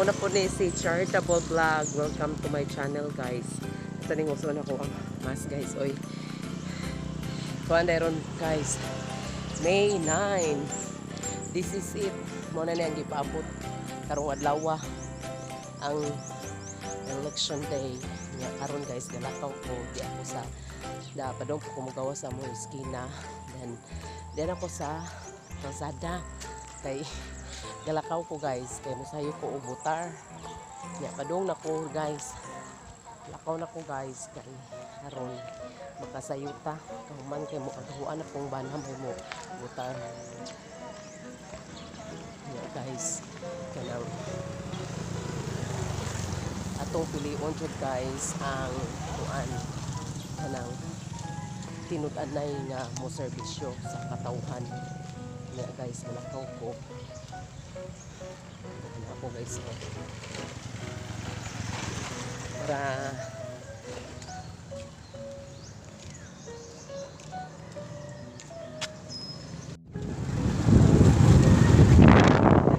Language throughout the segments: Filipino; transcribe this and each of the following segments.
Ako na po ni si Charitable Vlog. Welcome to my channel, guys. Ito ning uso na ko ang mas, guys. Oy. Kuan dayron, guys. May 9. This is it. Muna na ang gipaabot karong adlaw ang election day. Nga karon, guys, galakaw ko di ako sa padong ko kumugawa sa mo iskina. Then ako sa kalsada kay galakaw ko, guys, kay masayo ko ubutar nya padong nako, guys, lakaw nako, guys, kay aron makasayuta kahuman kay mo katuan akong banam mo butar nya, guys, kanang atong pilion jud, guys, ang kuan kanang tinud-anay nga mo serbisyo sa katawhan nya, guys, malakaw ko ako, guys, para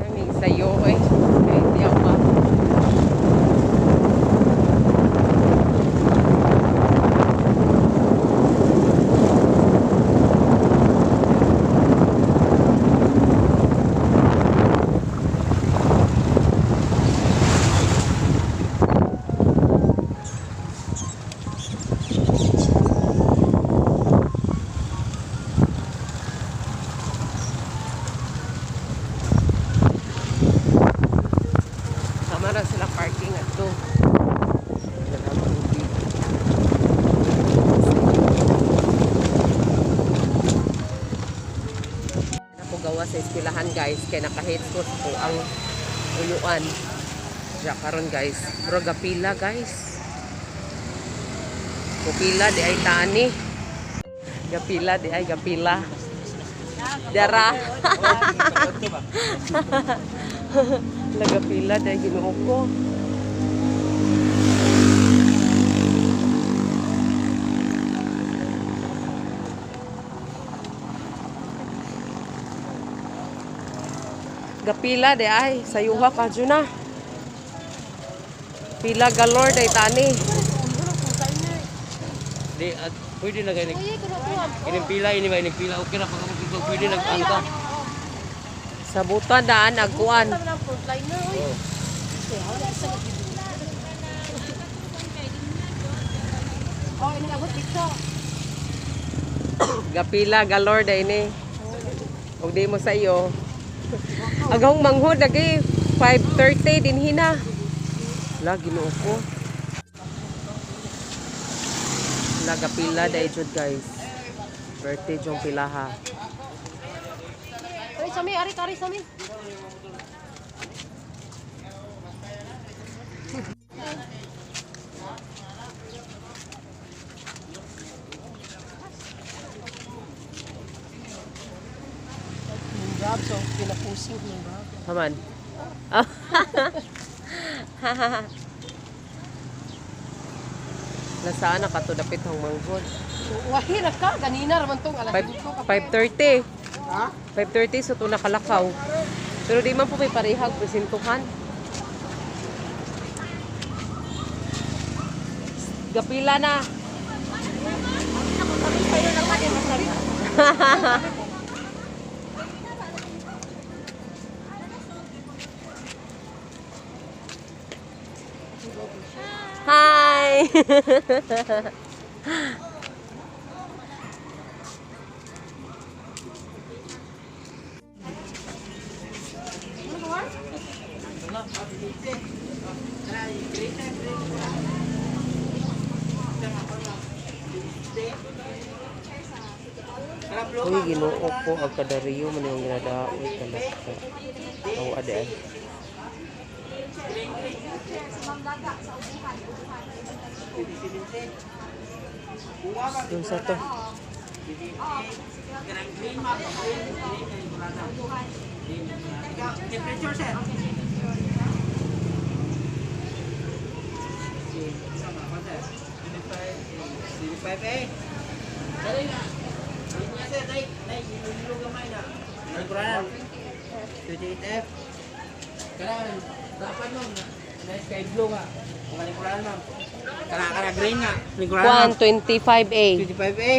kami sayo di ako na sila parking at to. Ako gawa sa eskwelahan, guys, kay naka-headset ko ang uluan. Diya karon, guys. Bro, gapila, guys. Gapila di ay tani. Gapila di ay gapila. Dara. Lagapila dahil Ginoo ko. Gapila de ay sayuha ka juna. Pila galor day tani. Di at pwede na gani. Kining pila ini ba ini pila okay na pag pwede nag-angka. Sa butan daan agkuan. Gapila galor day ni. Og di mo sa iyo. Agahong manghod lagi 5:30 din hina. La Ginoo ko. La gapila day jud, guys. Birthday jong pilaha. Sami, ari sami. Grab so pinapusing ng grab. Haman. Nasaan na kato dapit ang manghod? Wahira ka ganina raman tong alas 5:30. Ha? 5:30 so to nakalakaw. Pero di man po may parehag presintuhan. Gapila na. Hi. Uy, Ginoo ko ang kadariyo man yung ginadaoy kalakta. Aw ade ay. Yung sa to. Temperature, sir. 25A. Dali na. Dali, ilog gamay na. Nagkuran. 28F. Karan. Dapat ma'am. Na sky blue nga. Mga lingkuranan ma'am. Kana green nga. Lingkuranan Kuan ma'am. 25A. 25A.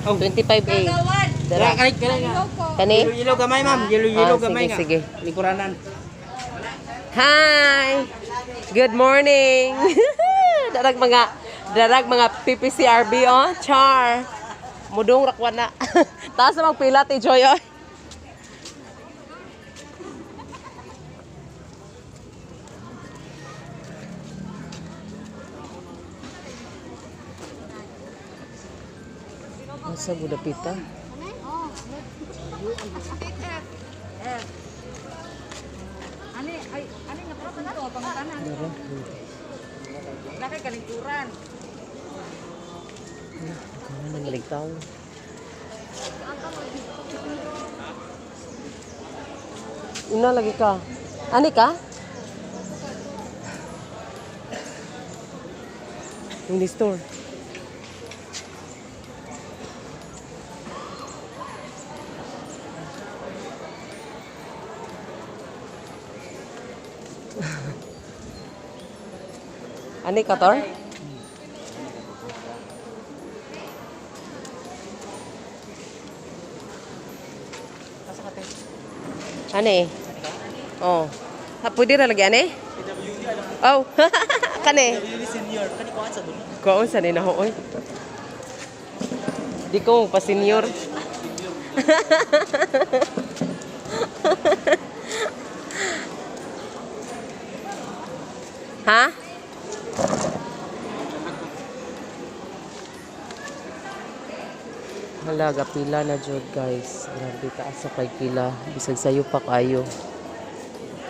Oh. 25A. Dara Dara. kani nga. Kani? Yellow gamay ma'am. Yellow Ah, gamay sige, nga. sige. Lingkuranan. Hi! Good morning! darag mga PPCRB oh, char. Mudong rakwan na. Taas na magpila ti Joy oh. Asa budapita? Ani nga pro na to pangutanan. Dara. Laki kalingkuran. Ano nang maligtaw? Una lagi ka. Ani ka? Yung di store. Ani ka, Tor? Ani? Oh. Ha, pwede na lagi, ani? Oh. Kani? Kuwaon sa nina ho, oy. Di ko pa senior. Ha? Halaga pila na jud guys. Grabe taas sa kay pila. Bisag sayo pa kayo.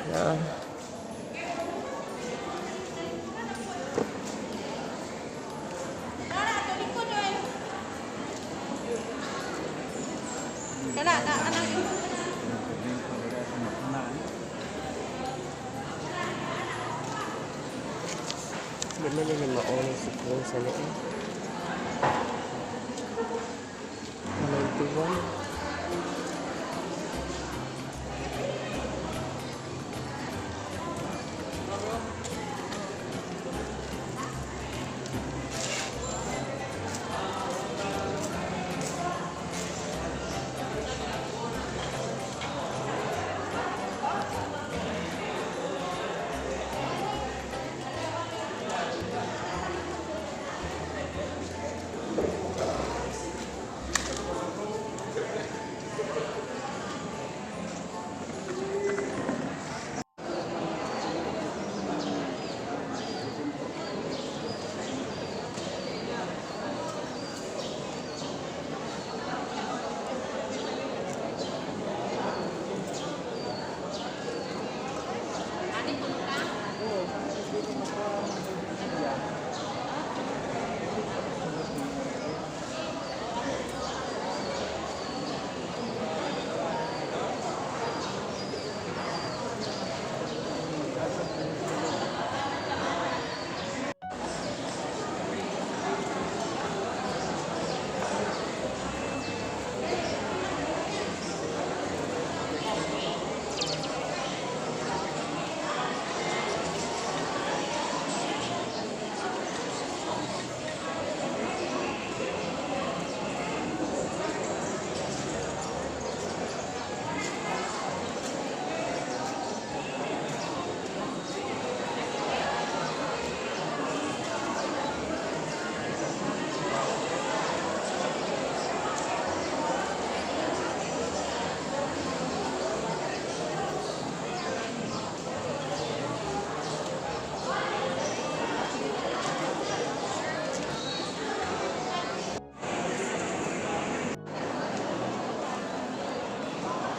Na. Di man yun yung mauna si Kung sa loob. 91.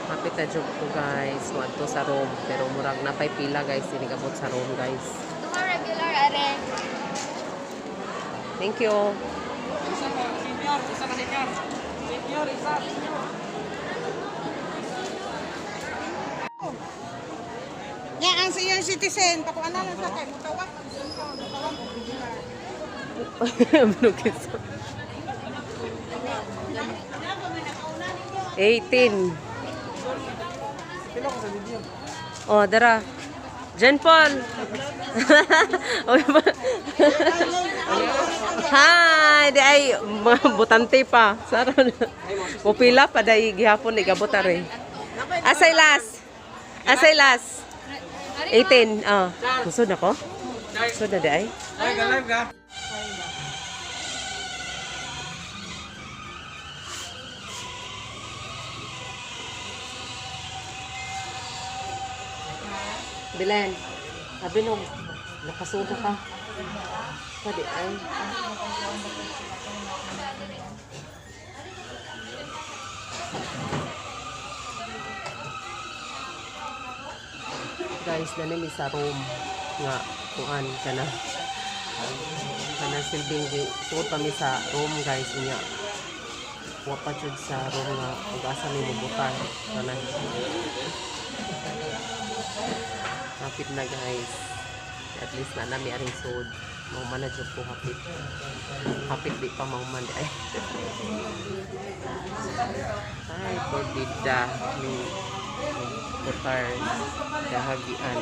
Kapit na joke ko guys. Wadto sa room. Pero murag napay pila guys. Sinigabot sa room guys. Tuma regular are. Thank you. Yan ang senior citizen. Pakuanan lang sa kay mutawag. Mutawag Binukis. 18. Oh, dara. Jen Paul. Oy, Hi, di ay mga butante pa. Saron. Pupila pa dai gihapon ni gabot are. Asay last. Asay last. 18. Oh. Kusod ako? Kusod na di ay. Ay, live ka. Bilen. Sabi nung nakasuda ka. Pwede ay. Guys, nanimi sa room nga kuan kana. Kana silbing suot pa mi sa room guys niya. Wa pa jud sa room nga ug asa ni mubutan kana. Hapit na guys. At least na nami aring sod. Mau mana jud ko hapit. Hapit di pa mau man ay. Ay, pagdida ni putar dahagian.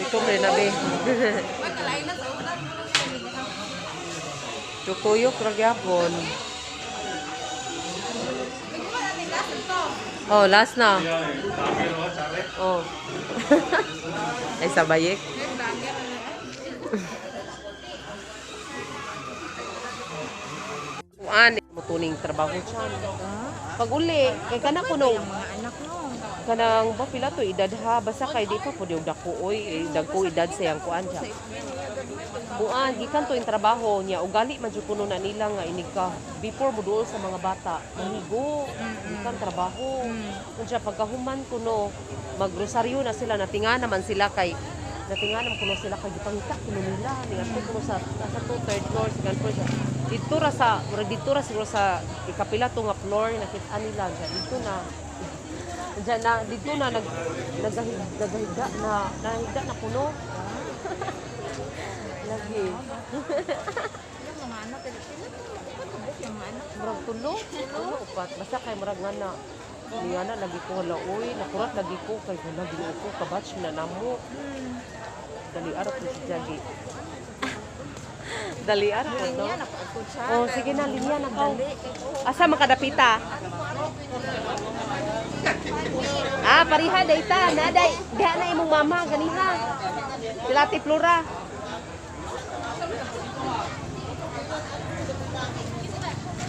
Ito rin nabi. Chukuyok ragyapon. Oh, last na. Oh. Ay sabayik. Kuan mo tuning trabaho siya. Pag uli, kay kana kuno Mga anak mo. kanang ba pila to edad ha basta kay di pa pud yung dako oy dagko edad sa yang kuan siya. Kuan gikan to yung trabaho niya ugali man jud kuno na nila nga inig ka before mo duol sa mga bata mahigo gikan trabaho. Unya pagkahuman kuno maggrosaryo na sila natinga naman sila kay natinga naman kuno sila kay gipangita kuno nila niadto kuno sa to third floor second floor siya. Dito ra siguro sa ikapila to nga floor nakita nila dito na diyan na dito na naghiga na puno. Lagi. Yung mga anak, yung mga anak. Murag tulo. Upat. Basta kay murag nga na. Hindi nga na, lagi ko wala. Uy, nakurat lagi ko. Kay lagi ko, kabatch na namo. Dali araw ko si Jagi. Dali araw ko, no? Oh, sige na, linya na ka. Asa makadapita? Ah, pariha, dayta. Naday. Diha na imong mama, ganiha. Sila Ate Flora.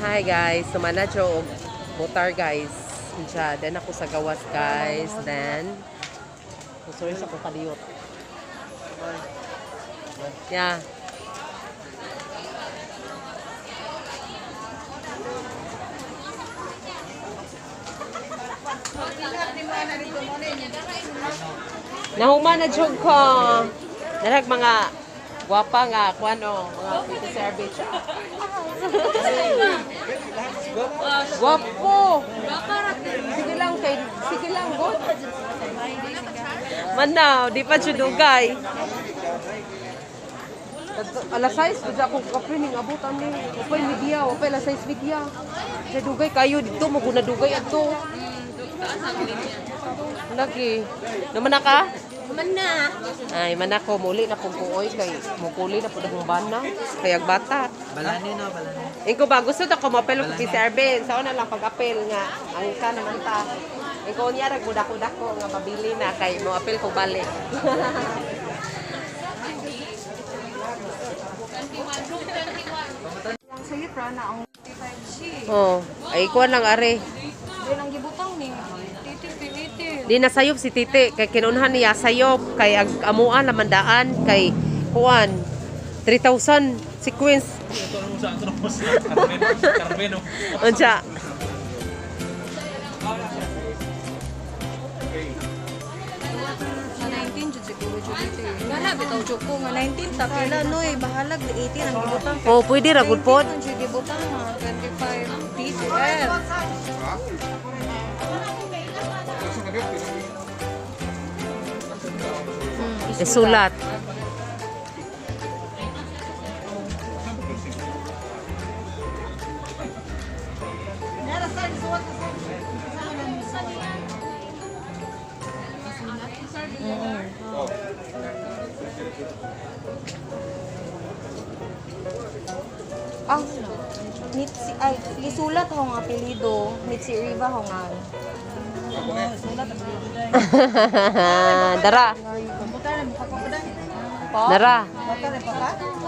Hi guys, sumana jo motor guys. Insya, then ako sa gawas guys. Then, sorry sa kakadiyot. Yeah. Nahuma na jog ko. Narag mga gwapa nga, kuano, mga beauty service. Gwapo! Sige lang, god. Manaw, di pa dugay. Alas 6, dito akong kapining abutan ni. Wapay media, wapay alas 6 media. Sa dugay kayo, dito maguna dugay ato. Lagi. Naman na ka? Man na. Ay, manako muli na kung kuoy kay mukuli na pud akong bana kay ag bata. Balani na, balani. Ingko ba gusto ta ko mapel ko si Arben. Sao na lang pag-apel nga ang ka naman ta. Ingko niya rag dako-dako nga mabili na kay mo apel ko balik. Ang sayo pra na ang 55G. Oh, ay kuan lang are. Di lang gibutang ni. Titil. Di na sayop si Titi kay kinunhan niya sayop kay ag amuan lamandaan kay kuan 3,000 sequence. Carmeno. Unsa? Sa 19 jud siguro jud Gana bitaw jud ko nga 19 ta pila noy bahalag 18 ang gibutang. Oh, pwede ra gud pod. Ang jud gibutang nga 25 PTL. Isulat. Ah, Mitsi ay isulat ho nga apelyido, Mitsi Riva ho nga. Dara. Po? Dara.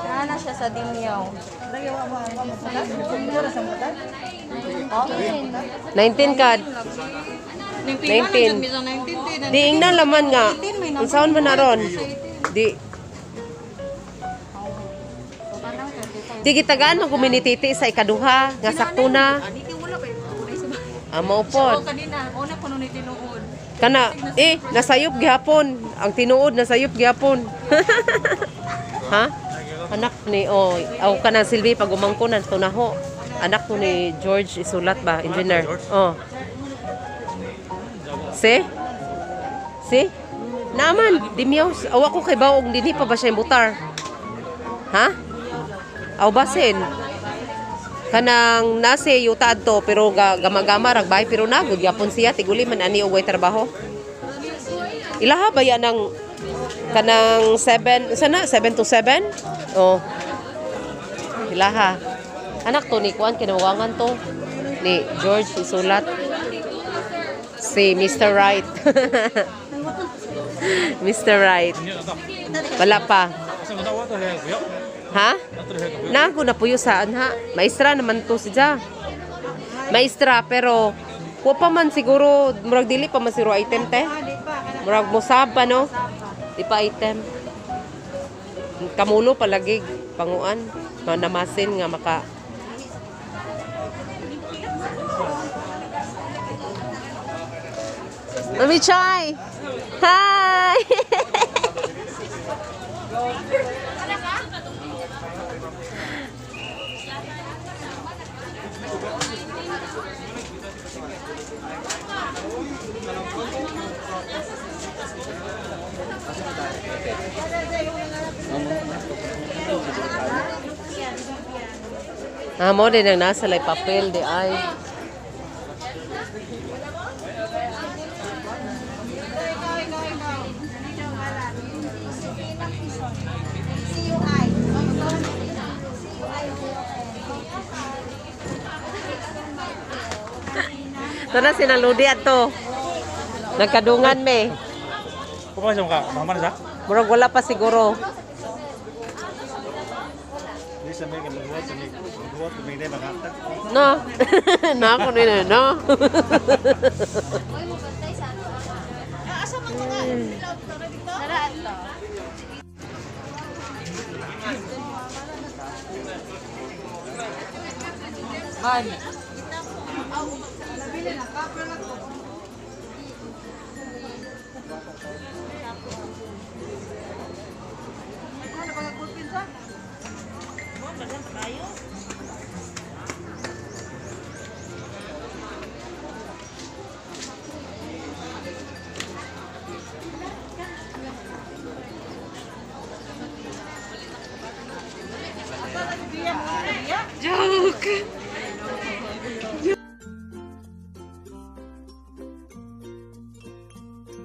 Nana siya sa Dimyaw. Po? 19 kad. 19. Di ingnan laman nga. Unsaon man naron? Di Di gitagaan mo kuminititi sa ikaduha nga sakto na. Amo pod. Kanina, una ko nun itinuod. Kana nasayop gihapon. Ang tinuod nasayop gihapon. Ha? Anak ni aw kana Silvi pag umangkunan tunaho. Anak to ni George isulat ba, engineer. Oh. Si? Naman, dimyaw. Awa ko kay baog dinhi pa ba siya butar? Ha? Aw basin. Kanang nasi yutad to pero gama-gama ragbay pero nagud yapon siya tiguli man ani ugay trabaho. Ilaha ba yan ng kanang 7 to 7? Oh. Ilaha. Anak to ni kuan kinawangan to ni George isulat si Mr. Right. Mr. Right. Wala pa. Ha? Nago na puyo saan ha? Maestra naman to siya. Maestra pero wa pa man siguro murag dili pa man siguro item te. Murag musab pa no? Di pa item. Kamulo palagi panguan manamasin nga maka Mami Chai. Hi. Mo din ang nasa lay papel di ay. Tara sinaludi ato. Nagkadungan me. Pumasok ka, mama na siya? Murag wala pa siguro. Hindi sa mga magbuhat, may na maghatag. No. Na ako nila, no. Joke.